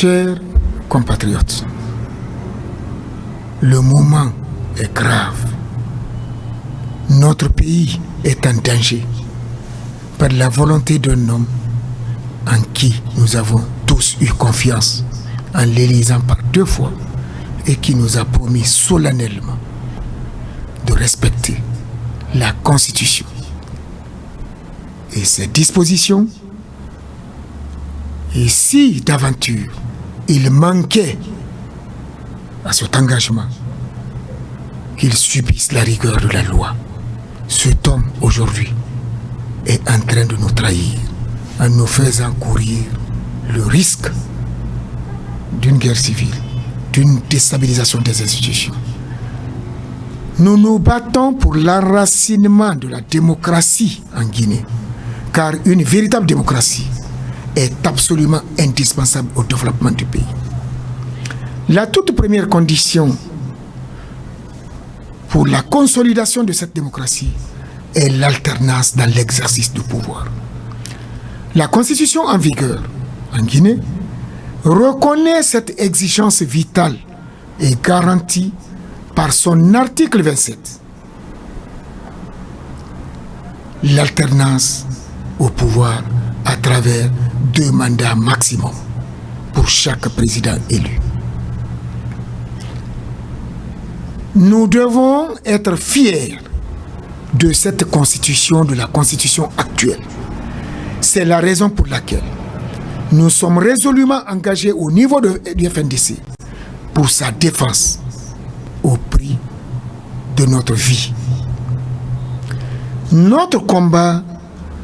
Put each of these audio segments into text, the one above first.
Chers compatriotes, le moment est grave. Notre pays est en danger par la volonté d'un homme en qui nous avons tous eu confiance en l'élisant par 2 fois et qui nous a promis solennellement de respecter la Constitution et ses dispositions. Et si d'aventure il manquait à cet engagement, qu'il subisse la rigueur de la loi. Cet homme aujourd'hui est en train de nous trahir en nous faisant courir le risque d'une guerre civile, d'une déstabilisation des institutions. Nous nous battons pour l'enracinement de la démocratie en Guinée, car une véritable démocratie est absolument indispensable au développement du pays. La toute première condition pour la consolidation de cette démocratie est l'alternance dans l'exercice du pouvoir. La Constitution en vigueur en Guinée reconnaît cette exigence vitale et garantie par son article 27. L'alternance au pouvoir à travers 2 mandats maximum pour chaque président élu. Nous devons être fiers de cette constitution, de la constitution actuelle. C'est la raison pour laquelle nous sommes résolument engagés au niveau du FNDC pour sa défense au prix de notre vie. Notre combat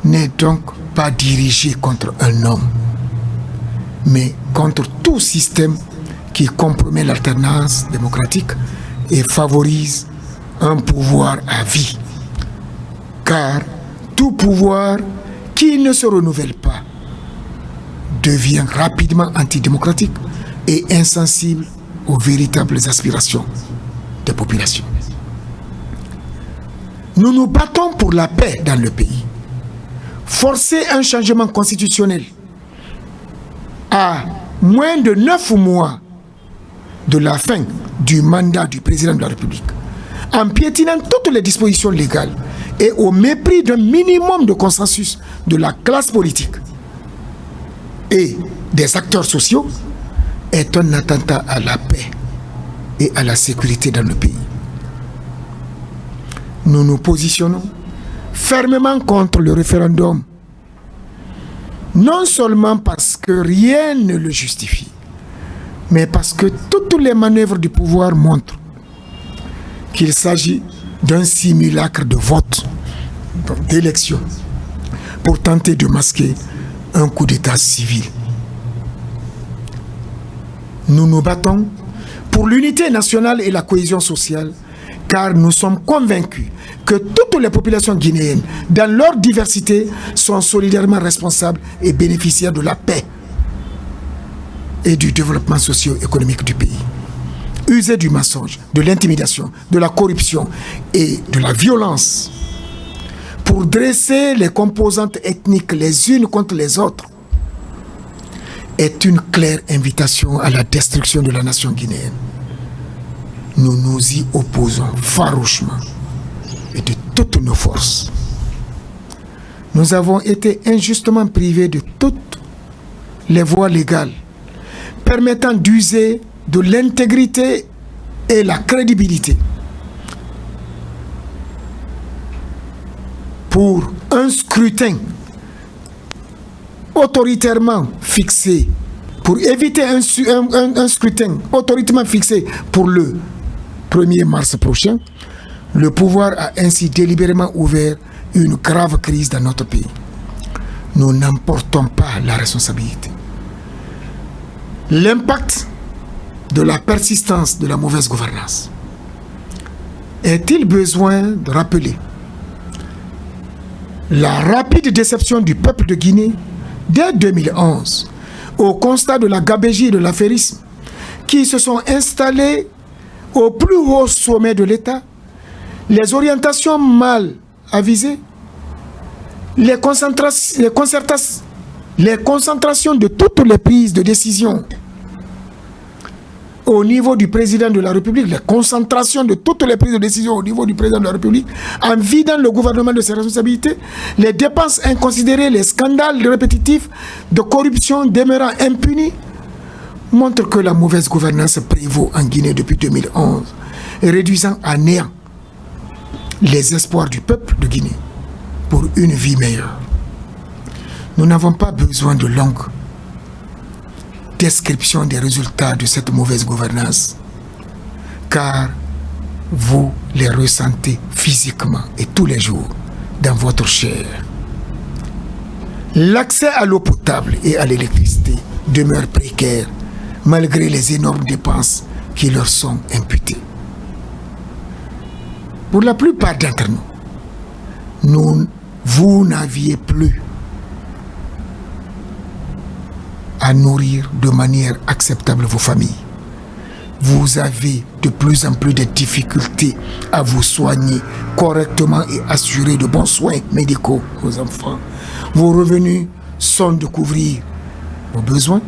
n'est donc pas dirigé contre un homme, mais contre tout système qui compromet l'alternance démocratique et favorise un pouvoir à vie. Car tout pouvoir qui ne se renouvelle pas devient rapidement antidémocratique et insensible aux véritables aspirations des populations. Nous nous battons pour la paix dans le pays. Forcer un changement constitutionnel à moins de 9 mois de la fin du mandat du président de la République, en piétinant toutes les dispositions légales et au mépris d'un minimum de consensus de la classe politique et des acteurs sociaux, est un attentat à la paix et à la sécurité dans le pays. Nous nous positionnons fermement contre le référendum, non seulement parce que rien ne le justifie, mais parce que toutes les manœuvres du pouvoir montrent qu'il s'agit d'un simulacre de vote, d'élection, pour tenter de masquer un coup d'État civil. Nous nous battons pour l'unité nationale et la cohésion sociale, car nous sommes convaincus que toutes les populations guinéennes, dans leur diversité, sont solidairement responsables et bénéficiaires de la paix et du développement socio-économique du pays. User du mensonge, de l'intimidation, de la corruption et de la violence pour dresser les composantes ethniques les unes contre les autres est une claire invitation à la destruction de la nation guinéenne. Nous nous y opposons farouchement et de toutes nos forces. Nous avons été injustement privés de toutes les voies légales permettant d'user de l'intégrité et la crédibilité pour un scrutin autoritairement fixé, pour éviter un scrutin autoritairement fixé pour le 1er mars prochain. Le pouvoir a ainsi délibérément ouvert une grave crise dans notre pays. Nous n'en portons pas la responsabilité. L'impact de la persistance de la mauvaise gouvernance. Est-il besoin de rappeler la rapide déception du peuple de Guinée dès 2011 au constat de la gabegie et de l'affairisme qui se sont installés au plus haut sommet de l'État, les orientations mal avisées, les concentrations de toutes les prises de décision au niveau du président de la République, la concentration de toutes les prises de décision au niveau du président de la République, en vidant le gouvernement de ses responsabilités, les dépenses inconsidérées, les scandales répétitifs de corruption demeurant impunis, montrent que la mauvaise gouvernance prévaut en Guinée depuis 2011, réduisant à néant les espoirs du peuple de Guinée pour une vie meilleure. Nous n'avons pas besoin de longues descriptions des résultats de cette mauvaise gouvernance, car vous les ressentez physiquement et tous les jours dans votre chair. L'accès à l'eau potable et à l'électricité demeure précaire malgré les énormes dépenses qui leur sont imputées. Pour la plupart d'entre nous, vous n'aviez plus à nourrir de manière acceptable vos familles. Vous avez de plus en plus de difficultés à vous soigner correctement et assurer de bons soins médicaux aux enfants. Vos revenus sont de couvrir vos besoins,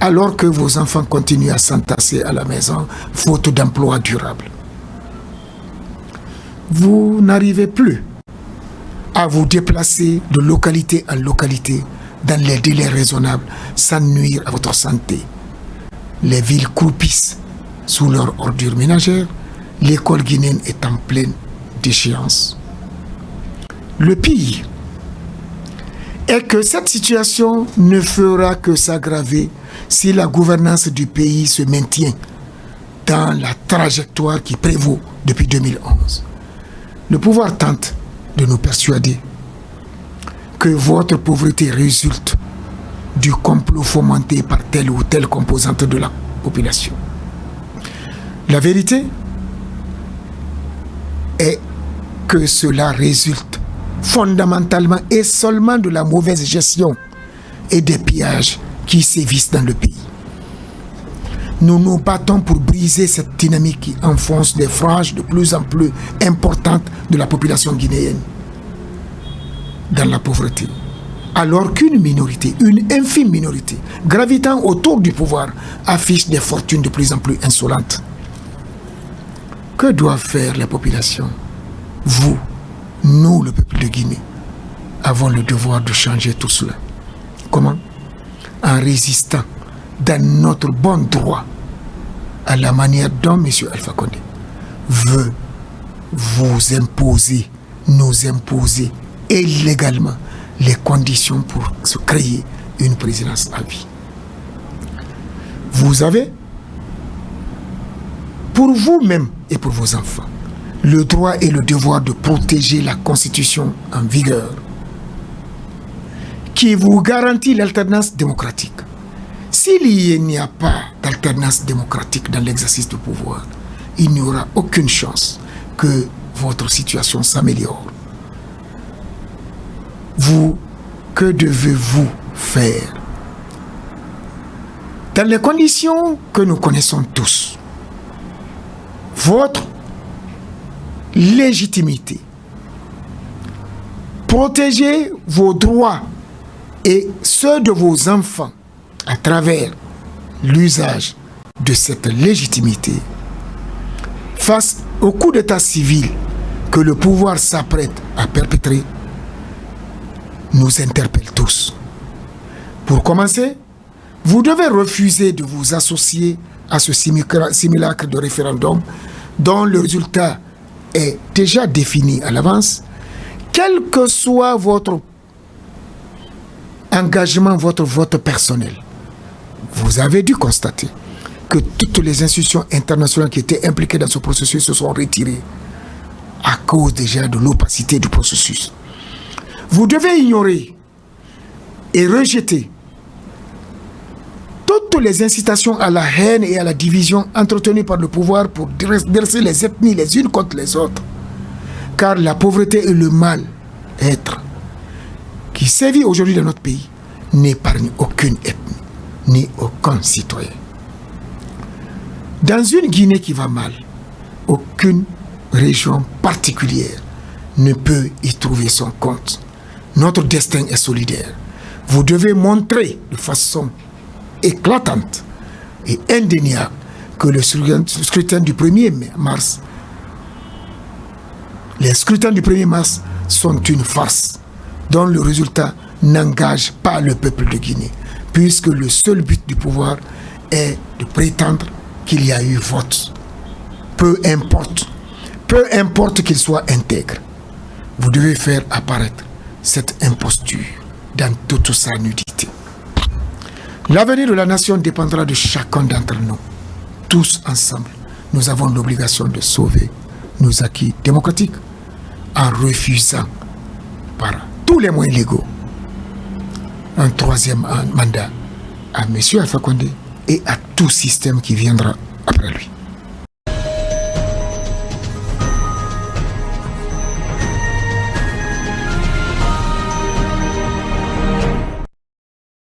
alors que vos enfants continuent à s'entasser à la maison, faute d'emploi durable. Vous n'arrivez plus à vous déplacer de localité en localité dans les délais raisonnables, sans nuire à votre santé. Les villes croupissent sous leurs ordures ménagères, l'école guinéenne est en pleine déchéance. Le pire est que cette situation ne fera que s'aggraver si la gouvernance du pays se maintient dans la trajectoire qui prévaut depuis 2011. Le pouvoir tente de nous persuader que votre pauvreté résulte du complot fomenté par telle ou telle composante de la population. La vérité est que cela résulte fondamentalement et seulement de la mauvaise gestion et des pillages qui sévissent dans le pays. Nous nous battons pour briser cette dynamique qui enfonce des franges de plus en plus importantes de la population guinéenne dans la pauvreté, alors qu'une minorité, une infime minorité, gravitant autour du pouvoir, affiche des fortunes de plus en plus insolentes. Que doivent faire les populations? Vous, nous, le peuple de Guinée, avons le devoir de changer tout cela. Comment? En résistant dans notre bon droit à la manière dont M. Alpha Condé veut vous imposer, nous imposer illégalement les conditions pour se créer une présidence à vie. Vous avez, pour vous-même et pour vos enfants, le droit et le devoir de protéger la Constitution en vigueur, qui vous garantit l'alternance démocratique. S'il n'y a pas d'alternance démocratique dans l'exercice du pouvoir, il n'y aura aucune chance que votre situation s'améliore. Vous, que devez-vous faire? Dans les conditions que nous connaissons tous, votre légitimité, protéger vos droits et ceux de vos enfants à travers l'usage de cette légitimité face au coup d'état civil que le pouvoir s'apprête à perpétrer nous interpelle tous. Pour commencer, vous devez refuser de vous associer à ce simulacre de référendum dont le résultat est déjà défini à l'avance, quel que soit votre engagement, votre vote personnel. Vous avez dû constater que toutes les institutions internationales qui étaient impliquées dans ce processus se sont retirées à cause déjà de l'opacité du processus. Vous devez ignorer et rejeter toutes les incitations à la haine et à la division entretenues par le pouvoir pour dresser les ethnies les unes contre les autres. Car la pauvreté et le mal-être qui sévit aujourd'hui dans notre pays n'épargne aucune ethnie ni aucun citoyen. Dans une Guinée qui va mal, aucune région particulière ne peut y trouver son compte. Notre destin est solidaire. Vous devez montrer de façon éclatante et indéniable que le scrutin du 1er mars, les scrutins du 1er mars sont une farce dont le résultat n'engage pas le peuple de Guinée, puisque le seul but du pouvoir est de prétendre qu'il y a eu vote. Peu importe qu'il soit intègre, vous devez faire apparaître cette imposture dans toute sa nudité. L'avenir de la nation dépendra de chacun d'entre nous. Tous ensemble, nous avons l'obligation de sauver nos acquis démocratiques en refusant par tous les moyens légaux un troisième mandat à M. Alpha Condé et à tout système qui viendra après lui.